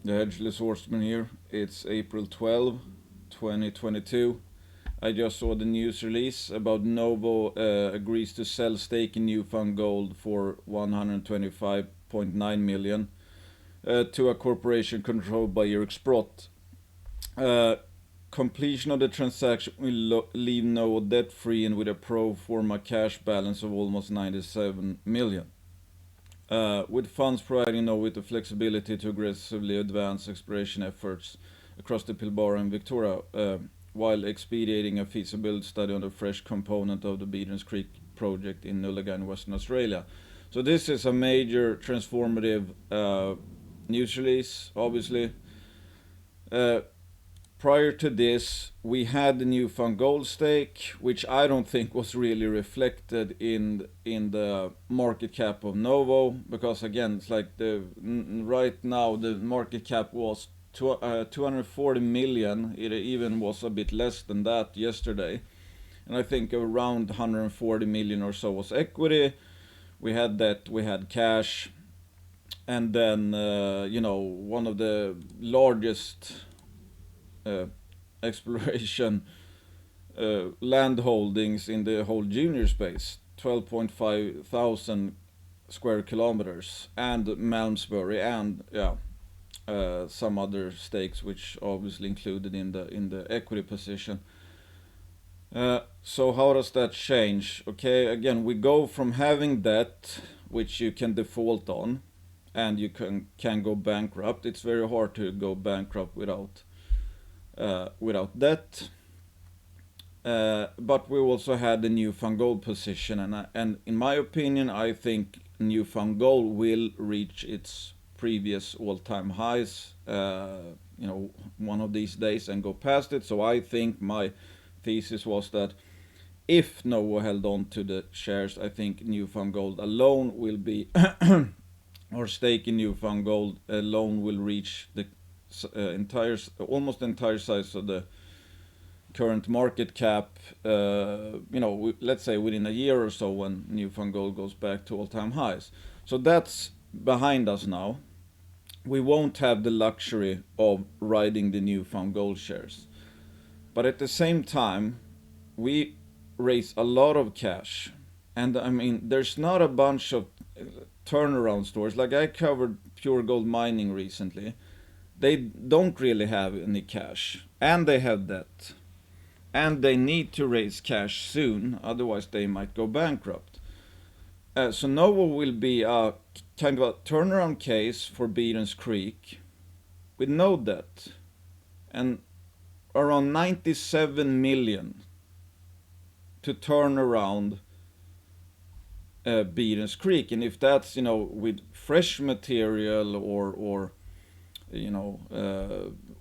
The Hedgeless Horseman here. It's April 12, 2022. I just saw the news release about Novo agrees to sell stake in Newfound Gold for 125.9 million to a corporation controlled by Eric Sprott. Uh, Completion of the transaction will leave Novo debt-free and with a pro forma cash balance of almost 97 million. With funds providing Novo with the flexibility to aggressively advance exploration efforts across the Pilbara and Victoria, while expediting a feasibility study on the fresh component of the Beedens Creek project in Nullaga, Western Australia. So this is a major transformative news release, obviously. Prior to this, we had the Newfound Gold stake, which I don't think was really reflected in the market cap of Novo, because again, it's like right now the market cap was 240 million. It even was a bit less than that yesterday, and I think around 140 million or so was equity. We had debt, we had cash, and then one of the largest exploration land holdings in the whole junior space, 12.5 thousand square kilometers, and Malmesbury, and some other stakes which obviously included in the equity position. So how does that change? Okay, again, we go from having debt, which you can default on, and you can go bankrupt. It's very hard to go bankrupt without debt. But we also had the Newfound Gold position, and in my opinion, I think Newfound Gold will reach its previous all-time highs, one of these days and go past it. So I think my thesis was that if Novo held on to the shares, I think Newfound Gold alone will be, or stake in Newfound Gold alone will reach the almost entire size of the current market cap, let's say within a year or so when Newfound Gold goes back to all-time highs. So that's behind us now. We won't have the luxury of riding the Newfound Gold shares. But at the same time, we raise a lot of cash. And I mean, there's not a bunch of turnaround stores. Like I covered Pure Gold Mining recently. They don't really have any cash, and they have debt, and they need to raise cash soon, otherwise they might go bankrupt. So Novo will be a kind of a turnaround case for Beedens Creek with no debt and around 97 million to turn around Beedens Creek. And if that's, with fresh material or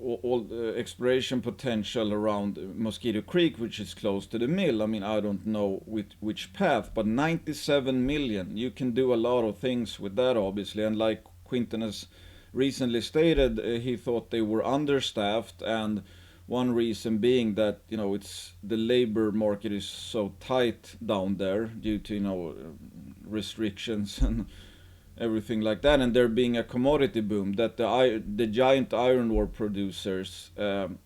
all the exploration potential around Mosquito Creek, which is close to the mill. I mean, I don't know which path, but 97 million, you can do a lot of things with that, obviously. And like Quinton has recently stated, he thought they were understaffed, and one reason being that it's the labor market is so tight down there due to restrictions and everything like that, and there being a commodity boom that the giant iron ore producers, and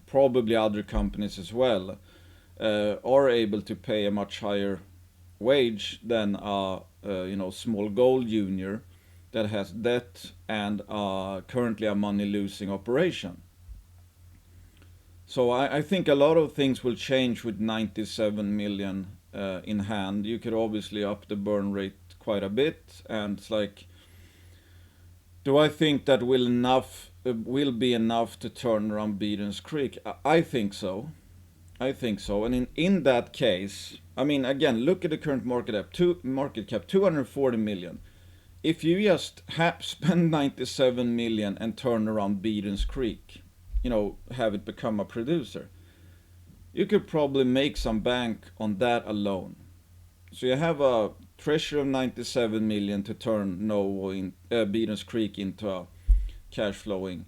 probably other companies as well, are able to pay a much higher wage than a small gold junior that has debt and currently a money losing operation. So I think a lot of things will change with 97 million in hand. You could obviously up the burn rate quite a bit, and it's like, do I think that will be enough to turn around Beedens Creek? I think so. And in that case, I mean, again, look at the current market cap, 240 million. If you just spend 97 million and turn around Beedens Creek, have it become a producer, you could probably make some bank on that alone. So you have a treasure of 97 million to turn Novo in Beedens Creek into a cash flowing,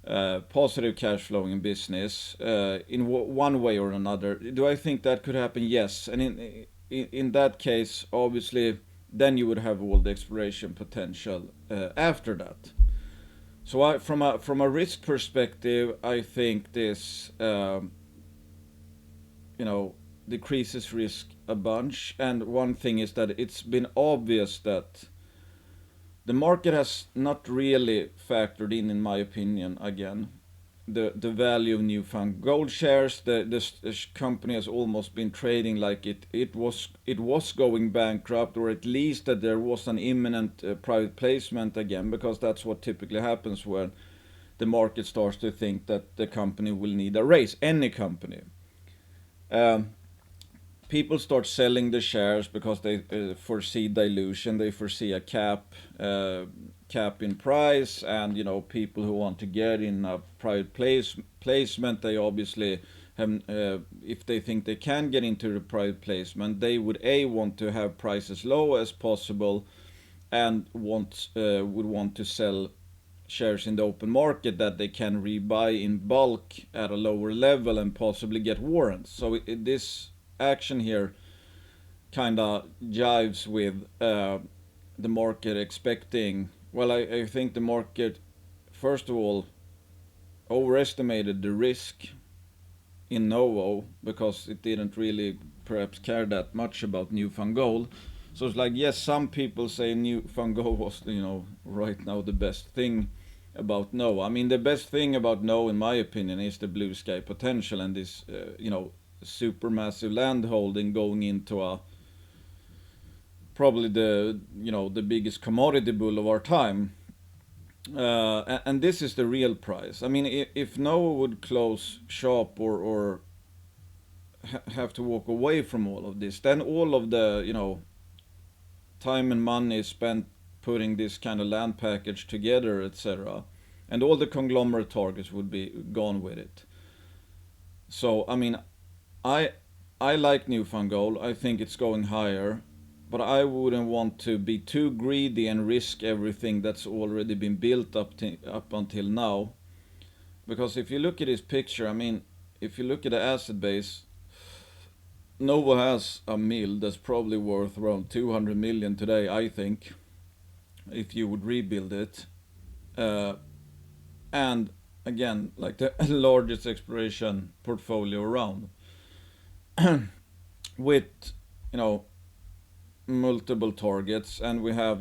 positive cash flowing business in one way or another. Do I think that could happen? Yes. And in that case, obviously, then you would have all the exploration potential after that. So from a risk perspective, I think this decreases risk a bunch. And one thing is that it's been obvious that the market has not really factored in my opinion, again, the value of newfound gold shares. This company has almost been trading like it was going bankrupt, or at least that there was an imminent private placement again, because that's what typically happens when the market starts to think that the company will need a raise. Any company. People start selling the shares because they foresee dilution, they foresee a cap in price, and people who want to get in a private placement, they obviously have, if they think they can get into the private placement, they would want to have prices low as possible, and would want to sell shares in the open market that they can rebuy in bulk at a lower level and possibly get warrants. So this action here kind of jives with the market expecting. Well, I think the market, first of all, overestimated the risk in Novo, because it didn't really perhaps care that much about newfound gold. So it's like, yes, some people say newfound gold was, right now the best thing about Novo. I mean, the best thing about Novo, in my opinion, is the blue sky potential and this, super massive land holding going into a probably the biggest commodity bull of our time. And this is the real price. I mean, if Novo would close shop or have to walk away from all of this, then all of the time and money spent putting this kind of land package together, etc., and all the conglomerate targets would be gone with it. So I mean, I like newfound gold. I think it's going higher, but I wouldn't want to be too greedy and risk everything that's already been built up until now. Because if you look at this picture, I mean, if you look at the asset base, Novo has a mill that's probably worth around 200 million today, I think, if you would rebuild it. And again, like the largest exploration portfolio around. With multiple targets, and we have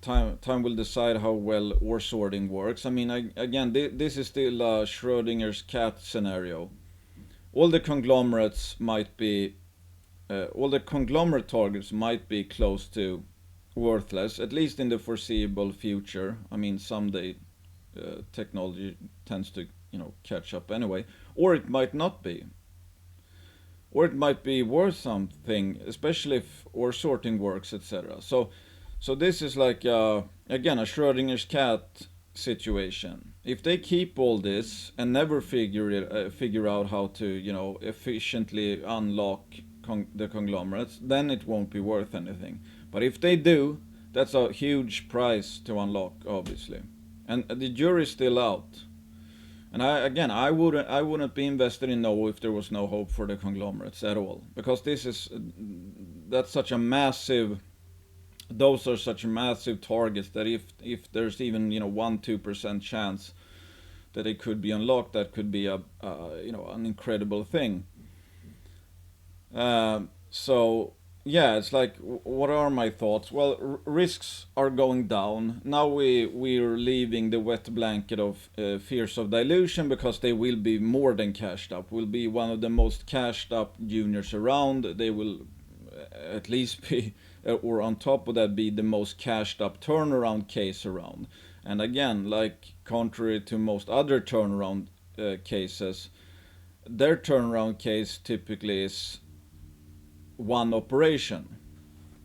time will decide how well ore sorting works. I mean, again, this is still a Schrodinger's cat scenario. All the conglomerate targets might be close to worthless, at least in the foreseeable future. I mean, someday technology tends to catch up anyway, or it might not be. Or it might be worth something, especially if ore sorting works, etc. So this is like again a Schrodinger's cat situation. If they keep all this and never figure out how to efficiently unlock the conglomerates, then it won't be worth anything. But if they do, that's a huge price to unlock, obviously, and the jury's still out. And I wouldn't be invested in Novo if there was no hope for the conglomerates at all, because those are such massive targets that if there's even 1-2% chance that it could be unlocked, that could be an incredible thing. So yeah, it's like, what are my thoughts? Well, risks are going down. Now we're leaving the wet blanket of fears of dilution, because they will be more than cashed up. Will be one of the most cashed up juniors around. They will at least be, or on top of that, be the most cashed up turnaround case around. And again, like contrary to most other turnaround cases, their turnaround case typically is one operation,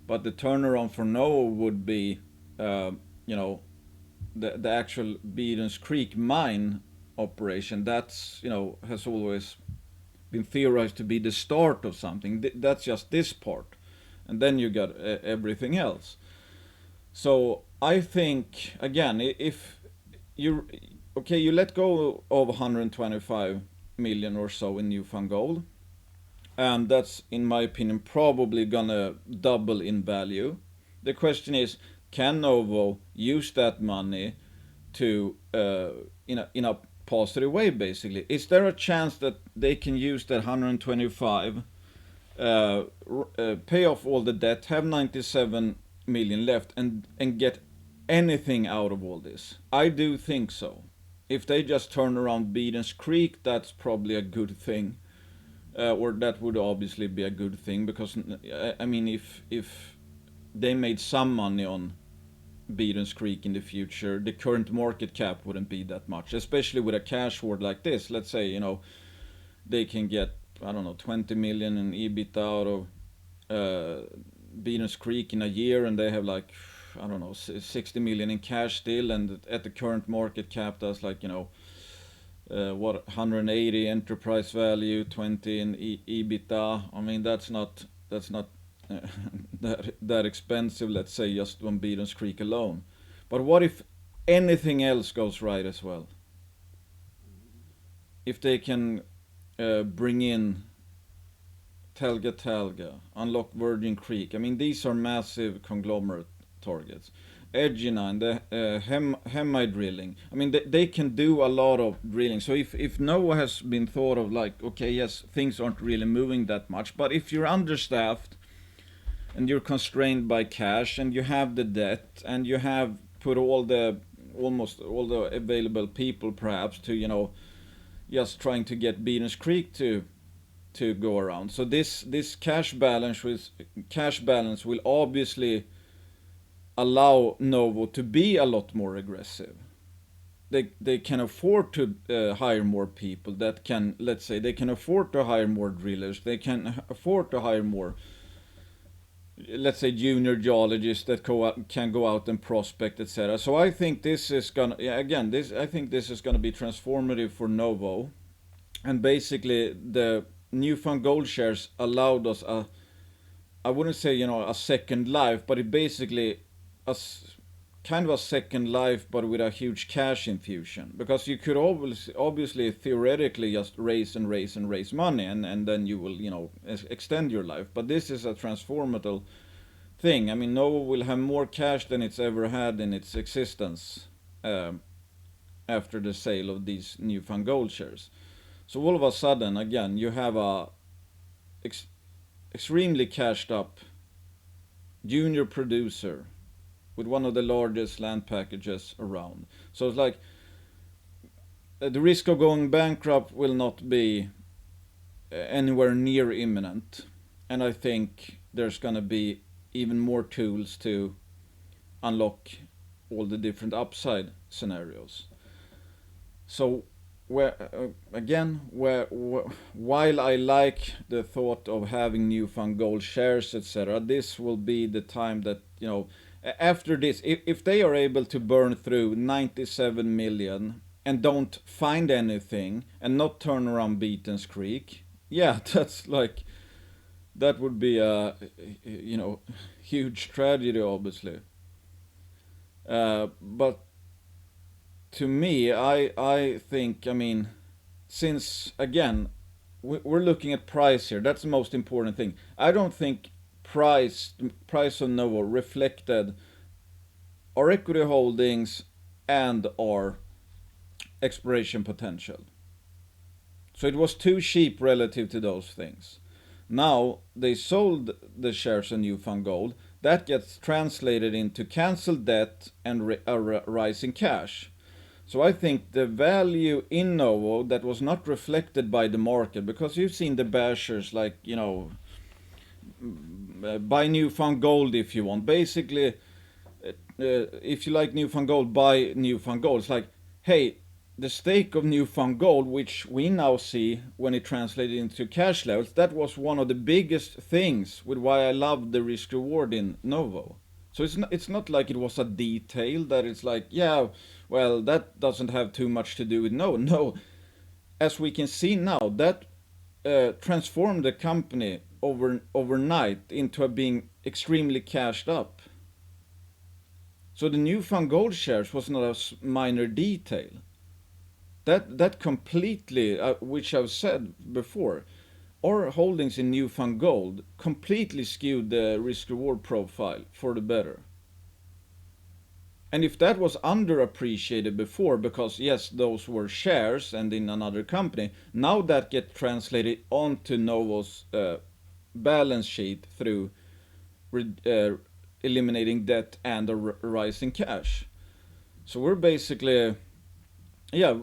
but the turnaround for Novo would be the actual Beedens Creek mine operation. That's has always been theorized to be the start of something. That's just this part, and then you got everything else. So I think, again, if you let go of 125 million or so in newfound gold, and that's, in my opinion, probably gonna double in value. the question is, can Novo use that money to in a positive way? Basically, is there a chance that they can use that 125, pay off all the debt, have 97 million left, and get anything out of all this? I do think so. If they just turn around Beaton's Creek, that's probably a good thing, or that would obviously be a good thing, because I mean, if they made some money on Beaton's Creek in the future, the current market cap wouldn't be that much, especially with a cash hoard like this. Let's say, they can get, I don't know, 20 million in EBITDA out of Beaton's Creek in a year, and they have like, I don't know, 60 million in cash still, and at the current market cap, that's like, 180 enterprise value, 20 in EBITDA. I mean, that's not that expensive, let's say, just on Beaton's Creek alone. But what if anything else goes right as well? If they can bring in Talga, unlock Virgin Creek. I mean, these are massive conglomerate targets. Egina and the Hemi drilling. I mean, they can do a lot of drilling. So if Noah has been thought of like, okay, yes, things aren't really moving that much, but if you're understaffed and you're constrained by cash and you have the debt and you have put almost all the available people perhaps to, just trying to get Beaton's Creek to go around. So this cash balance will obviously allow Novo to be a lot more aggressive. They can afford to hire more people that can, let's say, they can afford to hire more drillers. They can afford to hire more, let's say, junior geologists that can go out and prospect, etc. So I think this is gonna, I think this is gonna be transformative for Novo, and basically the newfound gold shares allowed us I wouldn't say a second life, but it basically kind of a second life, but with a huge cash infusion, because you could obviously theoretically just raise money, and then you will extend your life. But this is a transformative thing. I mean, Novo will have more cash than it's ever had in its existence after the sale of these newfound gold shares. So all of a sudden, again, you have a extremely cashed up junior producer with one of the largest land packages around. So it's like the risk of going bankrupt will not be anywhere near imminent, and I think there's going to be even more tools to unlock all the different upside scenarios. So while I like the thought of having newfound gold shares, etc., this will be the time that, after this, if they are able to burn through 97 million and don't find anything and not turn around Beaton's Creek, yeah, that would be a huge tragedy, obviously. But to me, I think, I mean, since again we're looking at price here, that's the most important thing. I don't think price of Novo reflected our equity holdings and our exploration potential. So it was too cheap relative to those things. Now they sold the shares of Newfound Gold. That gets translated into canceled debt and a rise in cash. So I think the value in Novo that was not reflected by the market, because you've seen the bashers like, buy Newfound Gold if you want. Basically, if you like Newfound Gold, buy Newfound Gold. It's like, hey, the stake of Newfound Gold, which we now see when it translated into cash levels, that was one of the biggest things with why I love the risk reward in Novo. So it's not like it was a detail that it's like, yeah, well, that doesn't have too much to do with no. As we can see now, that transformed the company overnight into being extremely cashed up. So the Newfound Gold shares was not a minor detail. That completely, which I've said before, our holdings in Newfound Gold completely skewed the risk-reward profile for the better. And if that was underappreciated before, because yes, those were shares and in another company, now that gets translated onto Novo's balance sheet through eliminating debt and a rising cash. So we're basically,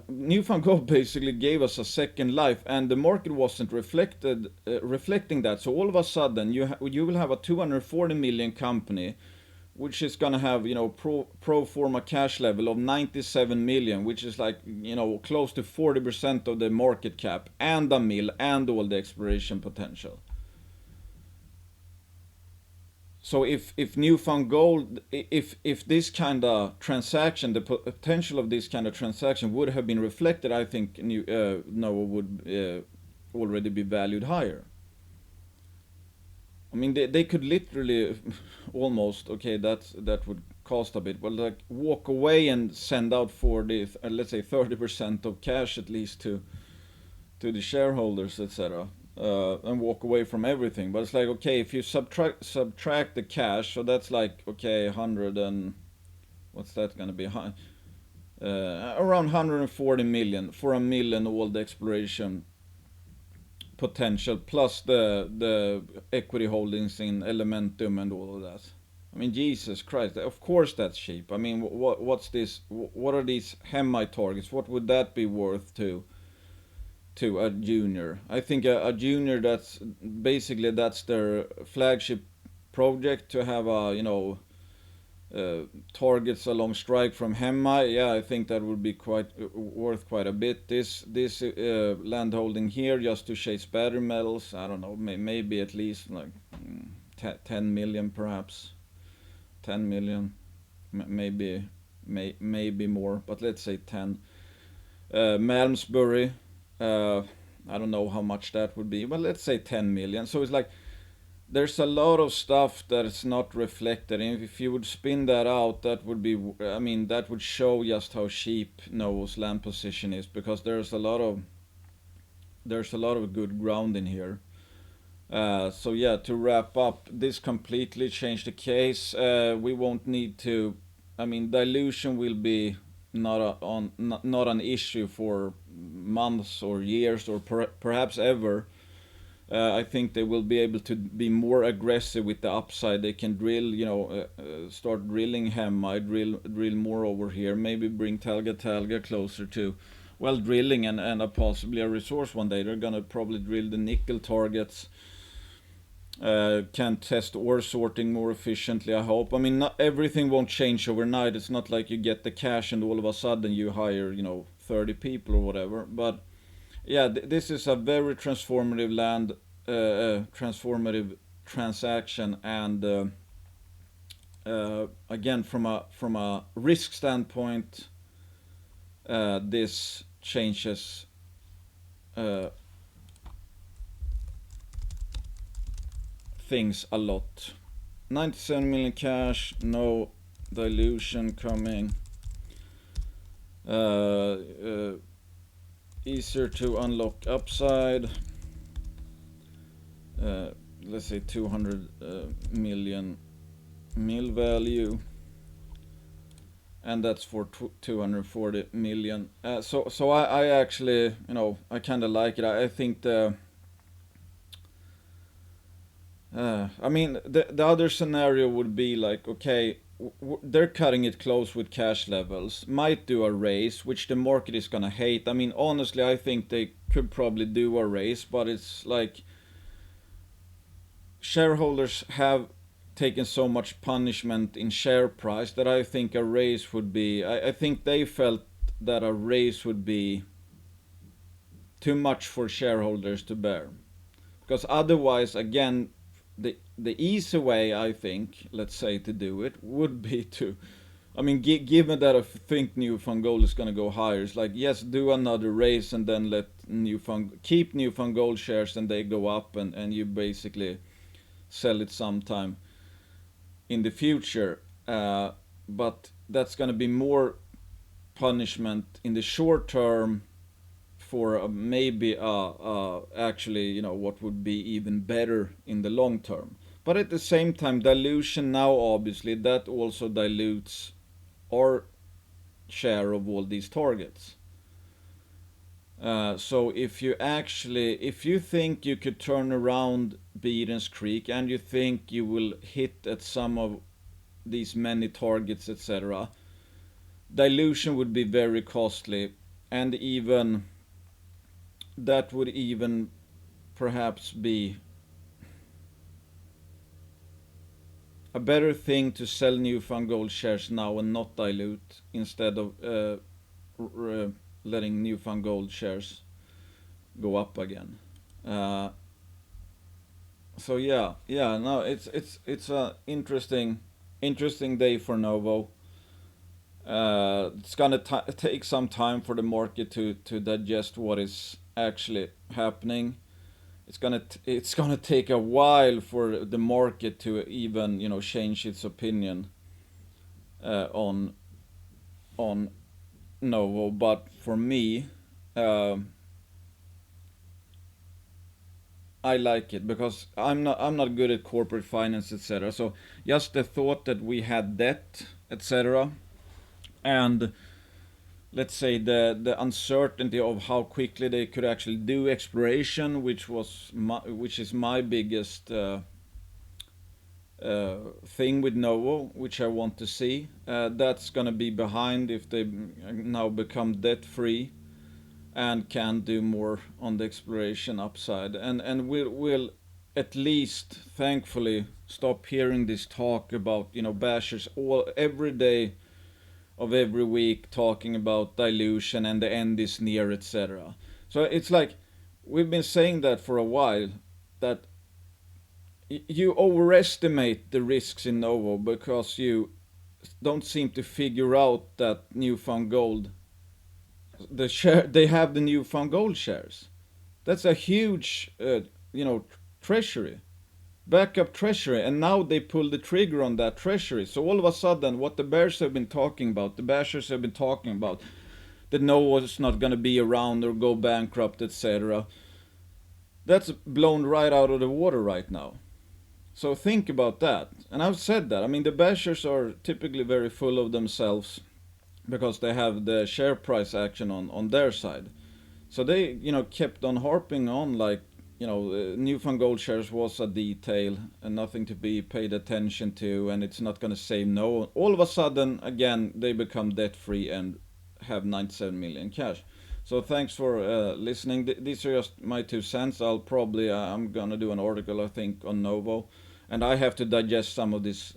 Newfound Gold basically gave us a second life, and the market wasn't reflecting that. So all of a sudden, you will have a 240 million company, which is gonna have pro forma cash level of 97 million, which is like close to 40% of the market cap, and a mill, and all the exploration potential. So if Newfound Gold, if this kind of transaction, the potential of this kind of transaction would have been reflected, I think Novo would already be valued higher. I mean, they could literally almost, okay, that would cost a bit, but like walk away and send out for the let's say 30% of cash at least to the shareholders, etc. And walk away from everything. But it's like, okay, if you subtract the cash, so that's like, okay, 100 and what's that gonna be? Around 140 million for a mill and all the exploration potential, plus the equity holdings in Elementum and all of that. I mean, Jesus Christ, of course that's cheap. I mean, what's this? What are these Hemi targets? What would that be worth to a junior? I think a junior, that's basically that's their flagship project, to have a targets along strike from Hemi. Yeah, I think that would be worth quite a bit. This land holding here just to chase battery metals, I don't know, maybe at least like 10 million perhaps. 10 million, maybe more, but let's say 10. Malmesbury, I don't know how much that would be, but let's say 10 million. So it's like there's a lot of stuff that is not reflected. And if you would spin that out, that would be, I mean, that would show just how cheap Novo's land position is, because there's a lot of good ground in here. So yeah, to wrap up, this completely changed the case. We won't need to, I mean, dilution will be not an issue for months or years, or perhaps ever. I think they will be able to be more aggressive with the upside. They can drill, start drilling Hemi, drill more over here, maybe bring Talga closer to, well, drilling and possibly a resource one day. They're gonna probably drill the nickel targets. Can test ore sorting more efficiently, I hope. I mean, not everything won't change overnight. It's not like you get the cash and all of a sudden you hire 30 people or whatever. But yeah, this is a very transformative transformative transaction, and again, from a risk standpoint, this changes things a lot. 97 million cash, no dilution coming. Easier to unlock upside. Let's say 200 million mil value, and that's for 240 million. So I actually, I kind of like it. I think I mean, the other scenario would be like, okay, they're cutting it close with cash levels, might do a raise, which the market is gonna hate. I mean, honestly, I think they could probably do a raise, but it's like shareholders have taken so much punishment in share price that I think a raise would be, I think they felt that a raise would be too much for shareholders to bear. Because otherwise, again, the easy way, I think, let's say, to do it would be to, I mean, given that I think Newfound Gold is going to go higher, it's like, yes, do another raise and then let keep Newfound Gold shares, and they go up, and you basically sell it sometime in the future. But that's going to be more punishment in the short term for maybe actually, what would be even better in the long term. But at the same time, dilution now, obviously, that also dilutes our share of all these targets. So if you think you could turn around Beaton's Creek, and you think you will hit at some of these many targets, etc., dilution would be very costly, and even that would even perhaps be a better thing to sell Newfound Gold shares now and not dilute, instead of letting Newfound Gold shares go up again. So yeah, no, it's a interesting day for Novo. It's gonna take some time for the market to digest what is actually happening. It's gonna take a while for the market to even change its opinion on Novo. But for me, I like it because I'm not good at corporate finance, etc. So just the thought that we had debt, etc., and let's say the uncertainty of how quickly they could actually do exploration, which is my biggest thing with Novo, which I want to see. That's gonna be behind if they now become debt free and can do more on the exploration upside, and we'll at least, thankfully, stop hearing this talk about bashers every day of every week talking about dilution and the end is near, etc. So it's like we've been saying that for a while, that you overestimate the risks in Novo because you don't seem to figure out that Newfound Gold, they have the Newfound Gold shares. That's a huge treasury, backup treasury, and now they pull the trigger on that treasury. So all of a sudden, what the bashers have been talking about, that Novo's not going to be around or go bankrupt, etc., that's blown right out of the water right now. So think about that. And I've said that. I mean, the bashers are typically very full of themselves because they have the share price action on their side. So they, kept on harping on like, Newfound Gold shares was a detail and nothing to be paid attention to, and it's not going to save no. All of a sudden, again, they become debt free and have 97 million cash. So thanks for listening. These are just my 2 cents. I'm gonna do an article, I think, on Novo, and I have to digest some of this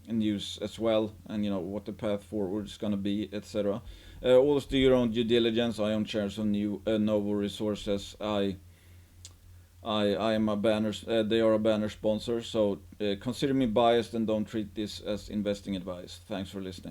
news as well, and what the path forward is gonna be, etc. Always do your own due diligence. I own shares on Novo Resources. I am a banner. They are a banner sponsor, so consider me biased and don't treat this as investing advice. Thanks for listening.